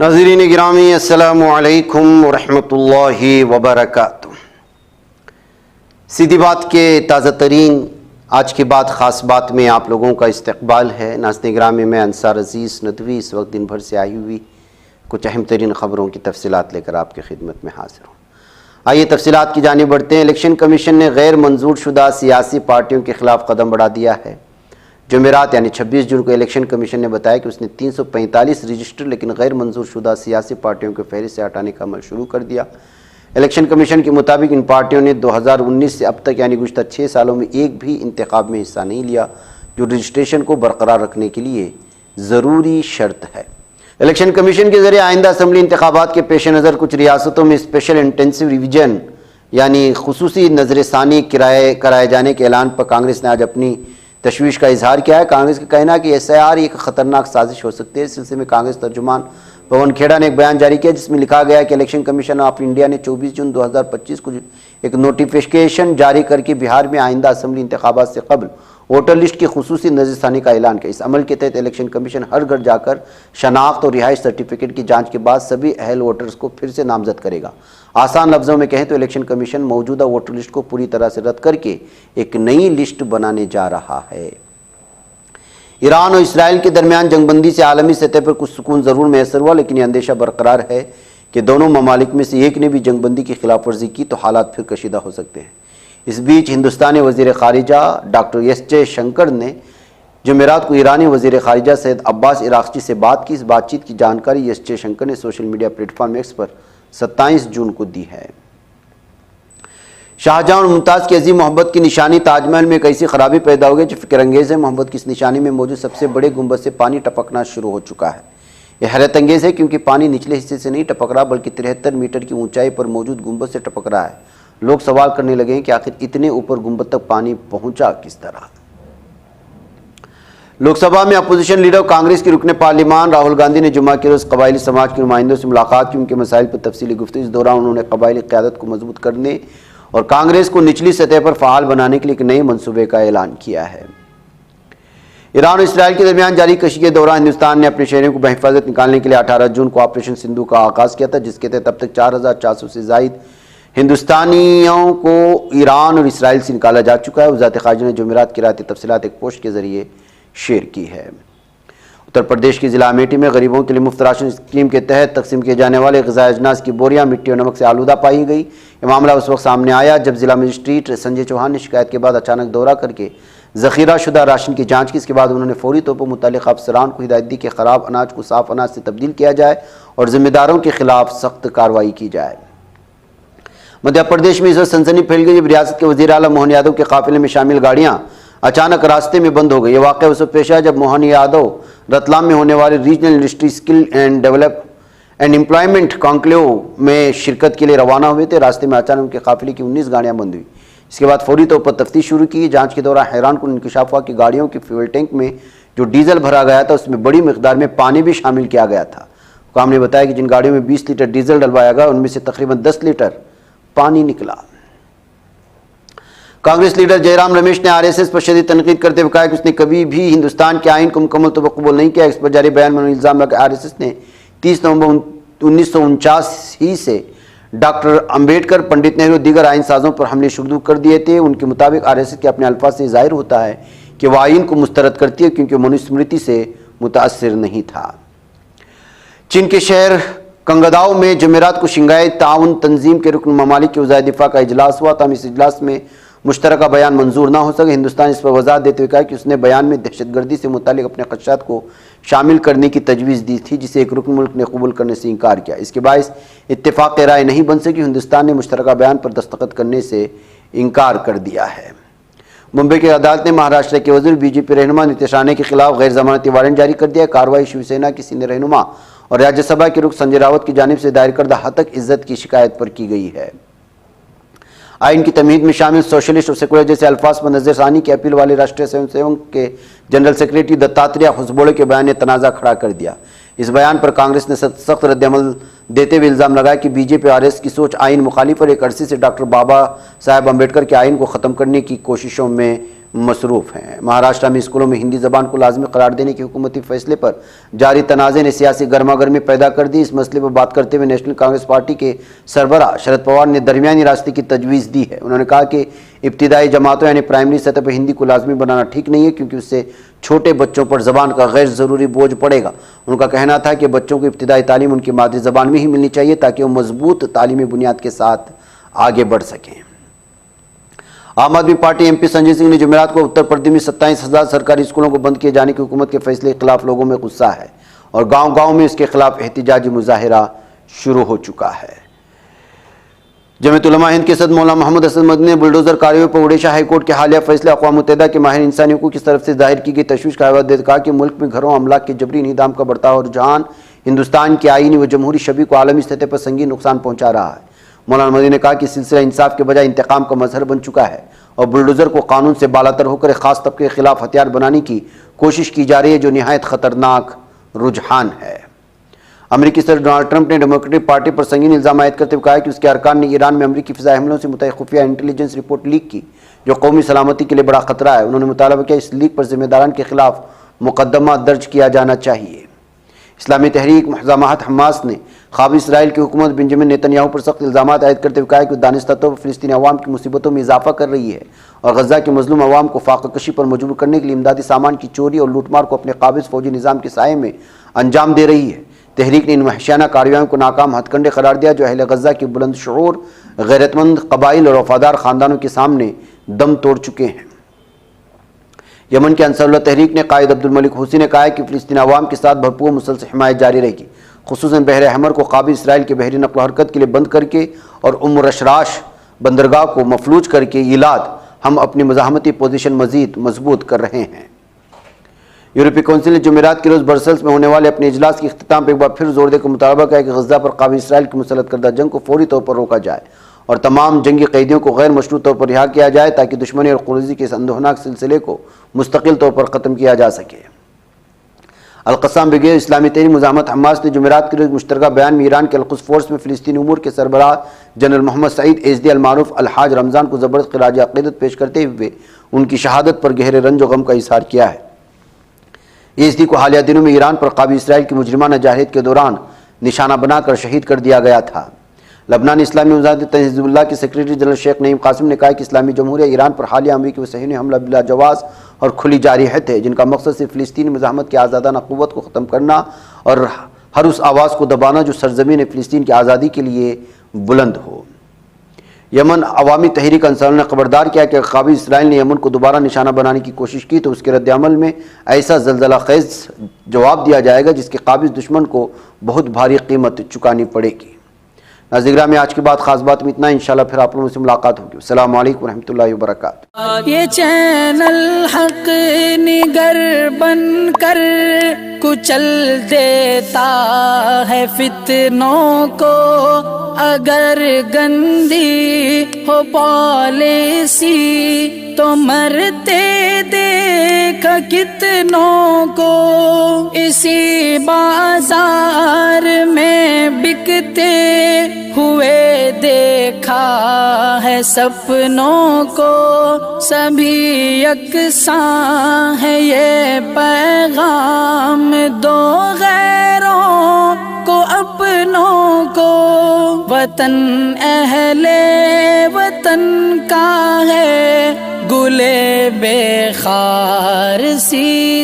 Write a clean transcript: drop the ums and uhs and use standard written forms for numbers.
ناظرین گرامی السلام علیکم ورحمۃ اللہ وبرکاتہ۔ سیدھی بات کے تازہ ترین آج کی بات خاص بات میں آپ لوگوں کا استقبال ہے۔ ناظرین گرامی، میں انصار عزیز ندوی اس وقت دن بھر سے آئی ہوئی کچھ اہم ترین خبروں کی تفصیلات لے کر آپ کی خدمت میں حاضر ہوں۔ آئیے تفصیلات کی جانب بڑھتے ہیں۔ الیکشن کمیشن نے غیر منظور شدہ سیاسی پارٹیوں کے خلاف قدم بڑھا دیا ہے۔ جمعرات یعنی 26 جون کو الیکشن کمیشن نے بتایا کہ اس نے 345 رجسٹر لیکن غیر منظور شدہ سیاسی پارٹیوں کو فہرست سے ہٹانے کا عمل شروع کر دیا۔ الیکشن کمیشن کے مطابق ان پارٹیوں نے 2019 سے اب تک یعنی گزشتہ 6 سالوں میں ایک بھی انتخاب میں حصہ نہیں لیا، جو رجسٹریشن کو برقرار رکھنے کے لیے ضروری شرط ہے۔ الیکشن کمیشن کے ذریعے آئندہ اسمبلی انتخابات کے پیش نظر کچھ ریاستوں میں اسپیشل انٹینسیو ریویژن یعنی خصوصی نظر ثانی کرائے جانے کے اعلان پر کانگریس نے آج اپنی تشویش کا اظہار کیا ہے۔ کانگریس کا کہنا ہے کہ ایس آئی آر ایک خطرناک سازش ہو سکتی ہے۔ اس سلسلے میں کانگریس ترجمان پون کھیڑا نے ایک بیان جاری کیا جس میں لکھا گیا ہے کہ الیکشن کمیشن آف انڈیا نے 24 جون 2025 کو ایک نوٹیفیکیشن جاری کر کے بہار میں آئندہ اسمبلی انتخابات سے قبل ووٹر لسٹ کی خصوصی نظر ثانی کا اعلان کیا۔ اس عمل کے تحت الیکشن کمیشن ہر گھر جا کر شناخت اور رہائش سرٹیفکیٹ کی جانچ کے بعد سبھی اہل ووٹرز کو پھر سے نامزد کرے گا۔ آسان لفظوں میں کہیں تو الیکشن کمیشن موجودہ ووٹر لسٹ کو پوری طرح سے رد کر کے ایک نئی لسٹ بنانے جا رہا ہے۔ ایران اور اسرائیل کے درمیان جنگ بندی سے عالمی سطح پر کچھ سکون ضرور میسر ہوا، لیکن یہ اندیشہ برقرار ہے کہ دونوں ممالک میں سے ایک نے بھی جنگ بندی کی خلاف ورزی کی تو حالات پھر کشیدہ ہو سکتے ہیں۔ اس بیچ ہندوستانی وزیر خارجہ ڈاکٹر ایس جے شنکر نے جمعرات کو ایرانی وزیر خارجہ سید عباس عراقچی سے بات کی۔ اس بات چیت کی جانکاری ایس جے شنکر نے social media platform X پر 27 جون کو دی ہے۔ شاہجہاں اور ممتاز کی عظیم محبت کی نشانی تاج محل میں ایک ایسی خرابی پیدا ہو گئی جو فکر انگیز ہے۔ محبت کی اس نشانی میں موجود سب سے بڑے گنبد سے پانی ٹپکنا شروع ہو چکا ہے۔ یہ حیرت انگیز ہے کیونکہ پانی نچلے حصے سے نہیں ٹپک رہا بلکہ 73 میٹر کی اونچائی پر موجود گنبد سے ٹپک رہا ہے۔ لوگ سوال کرنے لگے ہیں کہ آخر اتنے اوپر گنبد تک پانی پہنچا کس طرح۔ لوک سبھا میں اپوزیشن لیڈر کانگریس کے رکن پارلیمان راہل گاندھی نے جمعہ کے روز قبائلی سماج کے نمائندوں سے ملاقات کی۔ ان کے مسائل پر تفصیلی گفتگو۔ اس دوران انہوں نے قبائلی قیادت کو مضبوط کرنے اور کانگریس کو نچلی سطح پر فعال بنانے کے لیے ایک نئے منصوبے کا اعلان کیا ہے۔ ایران اور اسرائیل کے درمیان جاری کشی کے دوران ہندوستان نے اپنے شہریوں کو بحفاظت نکالنے کے لیے 18 جون کو آپریشن سندھو کا آغاز کیا تھا، جس کے تحت اب تک 4400 سے زائد ہندوستانیوں کو ایران اور اسرائیل سے نکالا جا چکا ہے۔ وزارت خارجہ نے جمعرات کی رات تفصیلات ایک پوسٹ کے ذریعے شیئر کی ہے۔ اتر پردیش کے ضلع امیٹھی میں غریبوں کے لیے مفت راشن اسکیم کے تحت تقسیم کیے جانے والے غذائی اجناس کی بوریاں مٹی اور نمک سے آلودہ پائی گئی۔ یہ معاملہ اس وقت سامنے آیا جب ضلع مجسٹریٹ سنجے چوہان نے شکایت کے بعد اچانک دورہ کر کے ذخیرہ شدہ راشن کی جانچ کی۔ اس کے بعد انہوں نے فوری طور پر متعلقہ افسران کو ہدایت دی کہ خراب اناج کو صاف اناج سے تبدیل کیا جائے اور ذمہ داروں کے خلاف سخت کارروائی کی جائے۔ مدھیہ پردیش میں اس وقت سنسنی پھیل گئی جب ریاست کے وزیر اعلیٰ موہن یادو کے قافلے میں شامل گاڑیاں اچانک راستے میں بند ہو گئی۔ یہ واقعہ اس وقت پیش آیا جب موہن یادو رتلام میں ہونے والے regional industry skill and develop and employment conclave میں شرکت کے لیے روانہ ہوئے تھے۔ راستے میں اچانک ان کے قافلے کی 19 گاڑیاں بند ہوئی۔ اس کے بعد فوری طور پر تفتیش شروع کی۔ جانچ کے دوران حیران کن انکشاف ہوا کہ گاڑیوں کے فیول ٹینک میں جو ڈیزل بھرا گیا تھا اس میں بڑی مقدار میں پانی بھی شامل کیا گیا تھا۔ حکام نے بتایا کہ جن گاڑیوں میں 20 لیٹر ڈیزل ڈلوایا گیا ان میں سے تقریباً 10 لیٹر پانی نکلا۔ کانگریس لیڈر جے رام رمیش نے آر ایس ایس پر شدید تنقید کرتے ہوئے کہا کہ اس نے کبھی بھی ہندوستان کے آئین کو مکمل طور پر قبول نہیں کیا۔ اس پر جاری بیان میں الزام لگا کہ آر ایس ایس نے 30 نومبر 1949 ہی سے ڈاکٹر امبیڈکر، پنڈت نہرو دیگر آئین سازوں پر حملے شروع کر دیے تھے۔ ان کے مطابق آر ایس ایس کے اپنے الفاظ سے ظاہر ہوتا ہے کہ وہ آئین کو مسترد کرتی ہے کیونکہ منوسمرتی سے متاثر نہیں تھا۔ چین کے شہر کنگداؤ میں جمعرات کو شنگھائی تعاون تنظیم کے رکن ممالک کے وزرائے دفاع کا اجلاس ہوا۔ تاہم اس اجلاس میں مشترکہ بیان منظور نہ ہو سکے۔ ہندوستان اس پر وضاحت دیتے ہوئے کہا کہ اس نے بیان میں دہشت گردی سے متعلق اپنے خدشات کو شامل کرنے کی تجویز دی تھی جسے ایک رکن ملک نے قبول کرنے سے انکار کیا۔ اس کے باعث اتفاق رائے نہیں بن سکی۔ ہندوستان نے مشترکہ بیان پر دستخط کرنے سے انکار کر دیا ہے۔ ممبئی کی عدالت نے مہاراشٹر کے وزیر بی جے پی رہنما نتیش رانے کے خلاف غیر ضمانتی وارنٹ جاری کر دیا۔ کارروائی شیو سینا کی سینئر رہنما اور راجیہ سبھا کے رکن سنجے راوت کی جانب سے دائر کردہ ہتک عزت کی شکایت پر کی گئی ہے۔ آئین کی تمہید میں شامل سوشلسٹ اور سیکولر جیسے الفاظ پر نظر ثانی کی اپیل والے راشٹریہ سوئم سیوک کے جنرل سیکریٹری دتاتریہ ہوسبوڑے کے بیان نے تنازع کھڑا کر دیا۔ اس بیان پر کانگریس نے سخت رد عمل دیتے ہوئے الزام لگایا کہ B J P R S کی سوچ آئین مخالف اور ایک عرصے سے ڈاکٹر بابا صاحب امبیڈکر کے آئین کو ختم کرنے کی کوششوں میں مصروف ہیں۔ مہاراشٹر میں اسکولوں میں ہندی زبان کو لازمی قرار دینے کے حکومتی فیصلے پر جاری تنازع نے سیاسی گرما گرمی پیدا کر دی۔ اس مسئلے پر بات کرتے ہوئے نیشنل کانگریس پارٹی کے سربراہ شرد پوار نے درمیانی راستے کی تجویز دی ہے۔ انہوں نے کہا کہ ابتدائی جماعتوں یعنی پرائمری سطح پر ہندی کو لازمی بنانا ٹھیک نہیں ہے، کیونکہ اس سے چھوٹے بچوں پر زبان کا غیر ضروری بوجھ پڑے گا۔ ان کا کہنا تھا کہ بچوں کو ابتدائی تعلیم ان کی مادری زبان میں ہی ملنی چاہیے تاکہ وہ مضبوط تعلیمی بنیاد کے ساتھ آگے بڑھ سکیں۔ عام آدمی پارٹی ایم پی سنجے سنگھ نے جمعرات کو اتر پردیش میں 27,000 سرکاری اسکولوں کو بند کیے جانے کی حکومت کے فیصلے کے خلاف لوگوں میں غصہ ہے اور گاؤں گاؤں میں اس کے خلاف احتجاجی مظاہرہ شروع ہو چکا ہے۔ جمعیت علماء ہند کے صدر مولانا محمد اسد مدنی نے بلڈوزر کاریوں پر اڑیشہ ہائی کورٹ کے حالیہ فیصلے اقوام متحدہ کے ماہر انسانی حقوق کی طرف سے ظاہر کی گئی تشویش کا حوالہ دیتے کہا کہ ملک میں گھروں املاک کے جبری انہدام کا بڑھتا ہوا رجحان ہندوستان کی آئینی و جمہوری شبیہ کو عالمی سطح پر سنگین نقصان پہنچا رہا ہے۔ مولانا مدنی نے کہا کہ سلسلہ انصاف کے بجائے انتقام کا مظہر بن چکا ہے اور بلڈوزر کو قانون سے بالاتر ہو کر ایک خاص طبقے کے خلاف ہتھیار بنانے کی کوشش کی جا رہی ہے، جو نہایت خطرناک رجحان ہے۔ امریکی صدر ڈونلڈ ٹرمپ نے ڈیموکریٹک پارٹی پر سنگین الزام عائد کرتے ہوئے کہا کہ اس کے ارکان نے ایران میں امریکی فضائی حملوں سے متعلق خفیہ انٹیلیجنس رپورٹ لیک کی، جو قومی سلامتی کے لیے بڑا خطرہ ہے۔ انہوں نے مطالبہ کیا اس لیک پر ذمہ داران کے خلاف مقدمہ درج کیا جانا چاہیے۔ اسلامی تحریک مزاحمت حماس نے قابض اسرائیل کی حکومت بنجمن نیتن یاہو پر سخت الزامات عائد کرتے ہوئے کہا کہ وہ دانستہ طور پر فلسطینی عوام کی مصیبتوں میں اضافہ کر رہی ہے اور غزہ کے مظلوم عوام کو فاقہ کشی پر مجبور کرنے کے لیے امدادی سامان کی چوری اور لوٹ مار کو اپنے قابض فوجی نظام کے سائے میں انجام دے رہی ہے۔ تحریک نے ان وحشیانہ کارروائیوں کو ناکام ہتھ کنڈے قرار دیا جو اہل غزہ کے بلند شعور، غیرت مند قبائل اور وفادار خاندانوں کے سامنے دم توڑ چکے ہیں۔ یمن کے انصار اللہ تحریک نے قائد عبدالملک حوثی نے کہا ہے کہ فلسطینی عوام کے ساتھ بھرپور مسلسل حمایت جاری رہے گی، خصوصاً بحر احمر کو قابض اسرائیل کے بحری نقل و حرکت کے لیے بند کر کے اور رشراش بندرگاہ کو مفلوج کر کے ایلات ہم اپنی مزاحمتی پوزیشن مزید مضبوط کر رہے ہیں۔ یورپی کونسل نے جمعرات کے روز برسلز میں ہونے والے اپنے اجلاس کے اختتام پر ایک بار پھر زور دے کر مطالبہ کیا کہ غزہ پر قابض اسرائیل کی مسلط کردہ جنگ کو فوری طور پر روکا جائے اور تمام جنگی قیدیوں کو غیر مشروط طور پر رہا کیا جائے تاکہ دشمنی اور خونریزی کے اس اندوہناک سلسلے کو مستقل طور پر ختم کیا جا سکے۔ القسام بریگیڈ اسلامی تحریک مزاحمت حماس نے جمعرات کے روز مشترکہ بیان میں ایران کے القدس فورس میں فلسطینی امور کے سربراہ جنرل محمد سعید ایزدی المعروف الحاج رمضان کو زبردست خراج عقیدت پیش کرتے ہوئے ان کی شہادت پر گہرے رنج و غم کا اظہار کیا ہے۔ ایزدی کو حالیہ دنوں میں ایران پر قابض اسرائیل کی مجرمانہ جارحیت کے دوران نشانہ بنا کر شہید کر دیا گیا تھا۔ لبنان اسلامی مجاہد حزب اللہ کے سیکریٹری جنرل شیخ نعیم قاسم نے کہا کہ اسلامی جمہوریہ ایران پر حالیہ امریکی و صہیونی حملہ بلا جواز اور کھلی جارحیت ہے، جن کا مقصد صرف فلسطینی مزاحمت کی آزادانہ قوت کو ختم کرنا اور ہر اس آواز کو دبانا جو سرزمین فلسطین کی آزادی کے لیے بلند ہو۔ یمن عوامی تحریک انصار نے خبردار کیا کہ قابض اسرائیل نے یمن کو دوبارہ نشانہ بنانے کی کوشش کی تو اس کے رد عمل میں ایسا زلزلہ خیز جواب دیا جائے گا جس کے قابض دشمن کو بہت بھاری قیمت چکانی پڑے گی۔ ناظرین گرامی، آج کی بات خاص بات میں اتنا، انشاءاللہ پھر آپ لوگوں سے ملاقات ہوگی۔ السلام علیکم ورحمۃ اللہ وبرکاتہ۔ یہ چینل حق نگر بن کر کچل دیتا ہے فتنوں کو، اگر گندی ہو پالیسی تو مرتے دیکھ کتنوں کو، اسی بازار میں بکتے ہوئے دیکھا ہے سپنوں کو، سبھی یکساں ہے یہ پیغام دو غیروں کو اپنوں کو، وطن اہل وطن کا ہے گلے بے خار سی